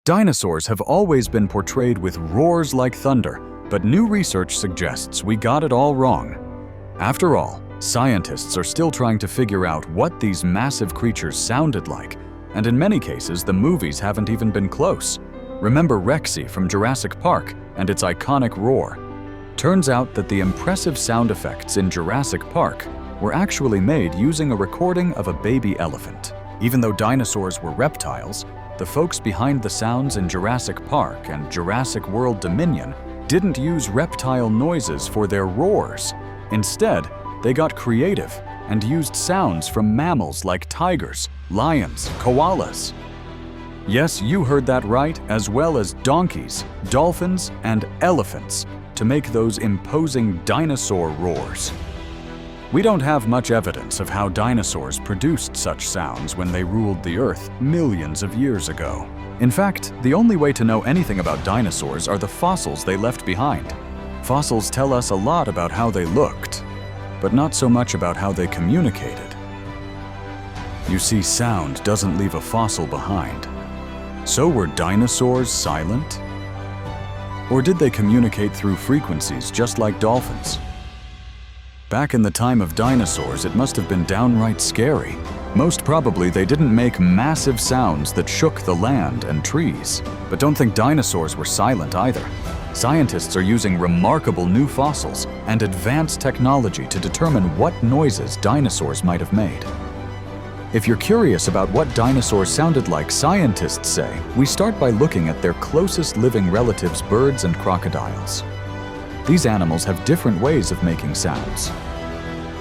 Dinosaurs have always been portrayed with roars like thunder, but new research suggests we got it all wrong. After all, scientists are still trying to figure out what these massive creatures sounded like, and in many cases the movies haven't even been close. Remember Rexy from Jurassic Park and its iconic roar? Turns out that the impressive sound effects in Jurassic Park were actually made using a recording of a baby elephant. Even though dinosaurs were reptiles, the folks behind the sounds in Jurassic Park and Jurassic World Dominion didn't use reptile noises for their roars. Instead, they got creative and used sounds from mammals like tigers, lions, koalas. Yes, you heard that right, as well as donkeys, dolphins, and elephants to make those imposing dinosaur roars. We don't have much evidence of how dinosaurs produced such sounds when they ruled the Earth millions of years ago. In fact, the only way to know anything about dinosaurs are the fossils they left behind. Fossils tell us a lot about how they looked, but not so much about how they communicated. You see, sound doesn't leave a fossil behind. So were dinosaurs silent? Or did they communicate through frequencies just like dolphins? Back in the time of dinosaurs, it must have been downright scary. Most probably they didn't make massive sounds that shook the land and trees. But don't think dinosaurs were silent either. Scientists are using remarkable new fossils and advanced technology to determine what noises dinosaurs might have made. If you're curious about what dinosaurs sounded like, scientists say, we start by looking at their closest living relatives, birds and crocodiles. These animals have different ways of making sounds.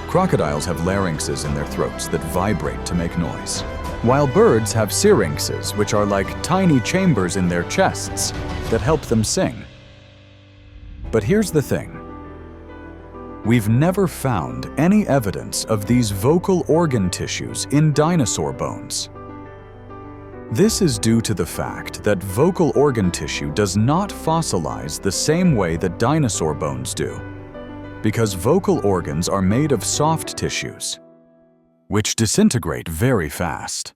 Crocodiles have larynxes in their throats that vibrate to make noise, while birds have syrinxes, which are like tiny chambers in their chests that help them sing. But here's the thing. We've never found any evidence of these vocal organ tissues in dinosaur bones. This is due to the fact that vocal organ tissue does not fossilize the same way that dinosaur bones do, because vocal organs are made of soft tissues, which disintegrate very fast.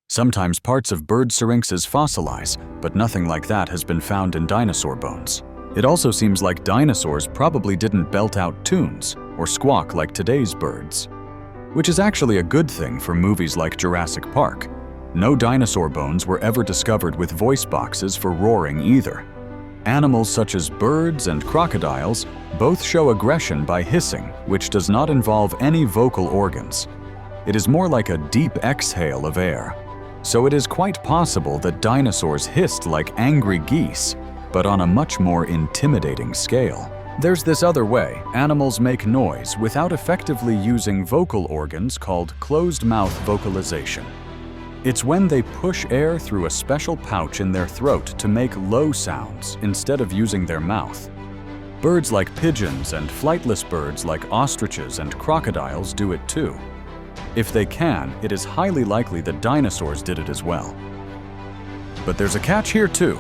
Sometimes parts of bird syrinxes fossilize, but nothing like that has been found in dinosaur bones. It also seems like dinosaurs probably didn't belt out tunes or squawk like today's birds, which is actually a good thing for movies like Jurassic Park. No dinosaur bones were ever discovered with voice boxes for roaring either. Animals such as birds and crocodiles both show aggression by hissing, which does not involve any vocal organs. It is more like a deep exhale of air. So it is quite possible that dinosaurs hissed like angry geese, but on a much more intimidating scale. There's this other way animals make noise without effectively using vocal organs called closed-mouth vocalization. It's when they push air through a special pouch in their throat to make low sounds instead of using their mouth. Birds like pigeons and flightless birds like ostriches and crocodiles do it too. If they can, it is highly likely that dinosaurs did it as well. But there's a catch here too.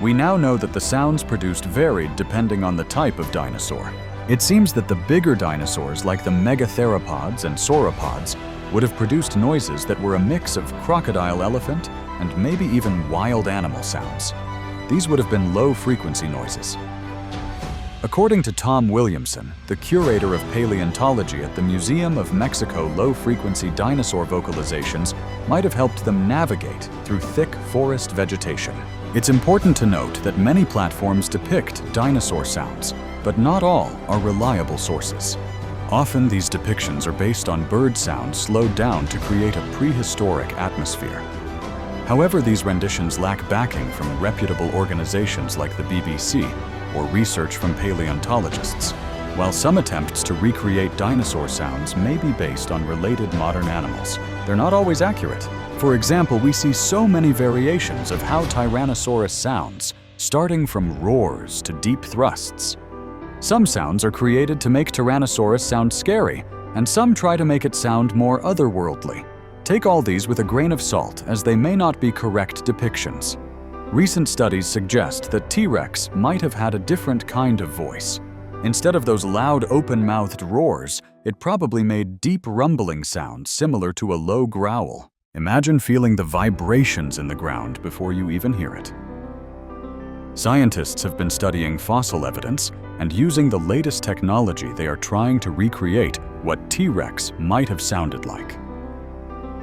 We now know that the sounds produced varied depending on the type of dinosaur. It seems that the bigger dinosaurs like the megatheropods and sauropods would have produced noises that were a mix of crocodile, elephant, and maybe even wild animal sounds. These would have been low-frequency noises. According to Tom Williamson, the curator of paleontology at the Museum of Mexico, low-frequency dinosaur vocalizations might have helped them navigate through thick forest vegetation. It's important to note that many platforms depict dinosaur sounds, but not all are reliable sources. Often these depictions are based on bird sounds slowed down to create a prehistoric atmosphere. However, these renditions lack backing from reputable organizations like the BBC or research from paleontologists, while some attempts to recreate dinosaur sounds may be based on related modern animals. They're not always accurate. For example, we see so many variations of how Tyrannosaurus sounds, starting from roars to deep thrusts. Some sounds are created to make Tyrannosaurus sound scary, and some try to make it sound more otherworldly. Take all these with a grain of salt, as they may not be correct depictions. Recent studies suggest that T-Rex might have had a different kind of voice. Instead of those loud, open-mouthed roars, it probably made deep rumbling sounds similar to a low growl. Imagine feeling the vibrations in the ground before you even hear it. Scientists have been studying fossil evidence, and using the latest technology, they are trying to recreate what T-Rex might have sounded like.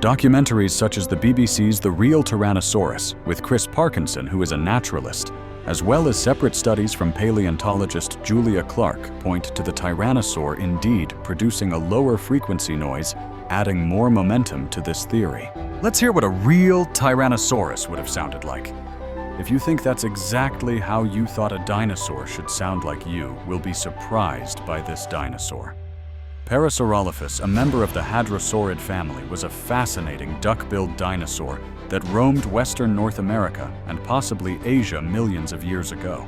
Documentaries such as the BBC's The Real Tyrannosaurus, with Chris Parkinson, who is a naturalist, as well as separate studies from paleontologist Julia Clark, point to the tyrannosaur indeed producing a lower frequency noise, adding more momentum to this theory. Let's hear what a real Tyrannosaurus would have sounded like. If you think that's exactly how you thought a dinosaur should sound like, you will be surprised by this dinosaur. Parasaurolophus, a member of the hadrosaurid family, was a fascinating duck-billed dinosaur that roamed western North America and possibly Asia millions of years ago.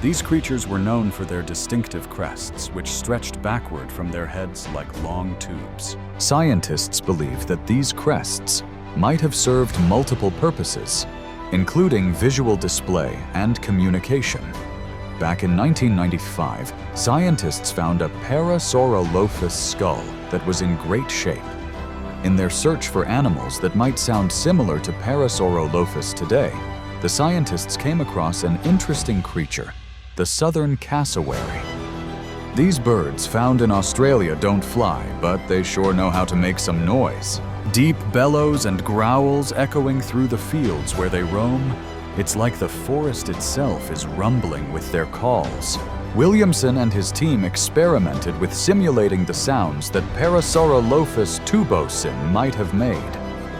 These creatures were known for their distinctive crests, which stretched backward from their heads like long tubes. Scientists believe that these crests might have served multiple purposes, including visual display and communication. Back in 1995, scientists found a Parasaurolophus skull that was in great shape. In their search for animals that might sound similar to Parasaurolophus today, the scientists came across an interesting creature, the southern cassowary. These birds found in Australia don't fly, but they sure know how to make some noise. Deep bellows and growls echoing through the fields where they roam. It's like the forest itself is rumbling with their calls. Williamson and his team experimented with simulating the sounds that Parasaurolophus tubosin might have made.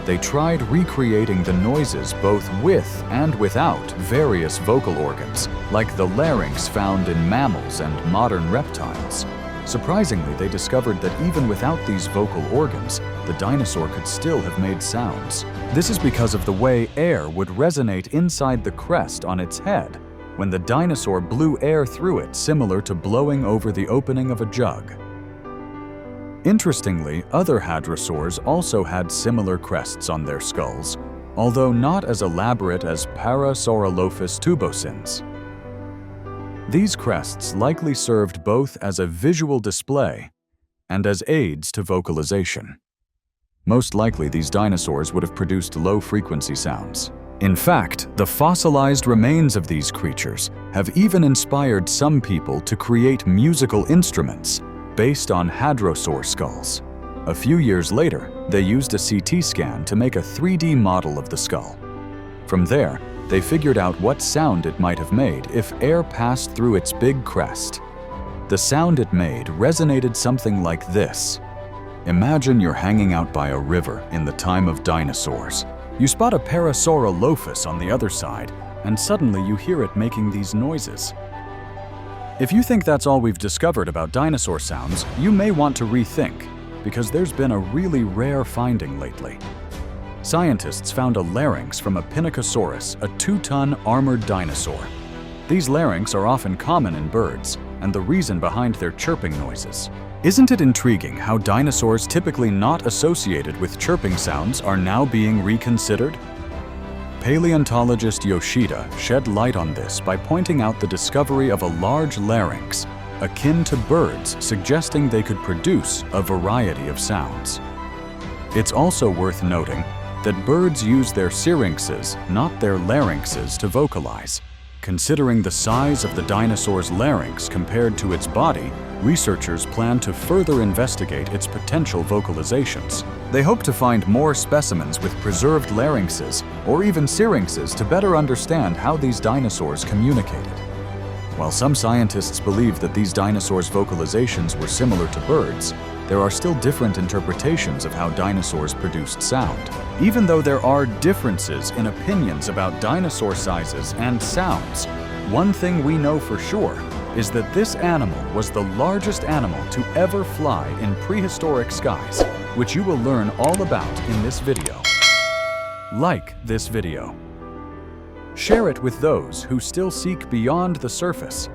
They tried recreating the noises both with and without various vocal organs, like the larynx found in mammals and modern reptiles. Surprisingly, they discovered that even without these vocal organs, the dinosaur could still have made sounds. This is because of the way air would resonate inside the crest on its head when the dinosaur blew air through it, similar to blowing over the opening of a jug. Interestingly, other hadrosaurs also had similar crests on their skulls, although not as elaborate as Parasaurolophus tubosin's. These crests likely served both as a visual display and as aids to vocalization. Most likely, these dinosaurs would have produced low-frequency sounds. In fact, the fossilized remains of these creatures have even inspired some people to create musical instruments based on hadrosaur skulls. A few years later, they used a CT scan to make a 3D model of the skull. From there, they figured out what sound it might have made if air passed through its big crest. The sound it made resonated something like this. Imagine you're hanging out by a river in the time of dinosaurs. You spot a Parasaurolophus on the other side, and suddenly you hear it making these noises. If you think that's all we've discovered about dinosaur sounds, you may want to rethink, because there's been a really rare finding lately. Scientists found a larynx from a Pinacosaurus, a 2-ton armored dinosaur. These larynx are often common in birds, and the reason behind their chirping noises. Isn't it intriguing how dinosaurs typically not associated with chirping sounds are now being reconsidered? Paleontologist Yoshida shed light on this by pointing out the discovery of a large larynx, akin to birds, suggesting they could produce a variety of sounds. It's also worth noting that birds use their syrinxes, not their larynxes, to vocalize. Considering the size of the dinosaur's larynx compared to its body, researchers plan to further investigate its potential vocalizations. They hope to find more specimens with preserved larynxes or even syrinxes to better understand how these dinosaurs communicated. While some scientists believe that these dinosaurs' vocalizations were similar to birds, there are still different interpretations of how dinosaurs produced sound. Even though there are differences in opinions about dinosaur sizes and sounds, one thing we know for sure is that this animal was the largest animal to ever fly in prehistoric skies, which you will learn all about in this video. Like this video. Share it with those who still seek beyond the surface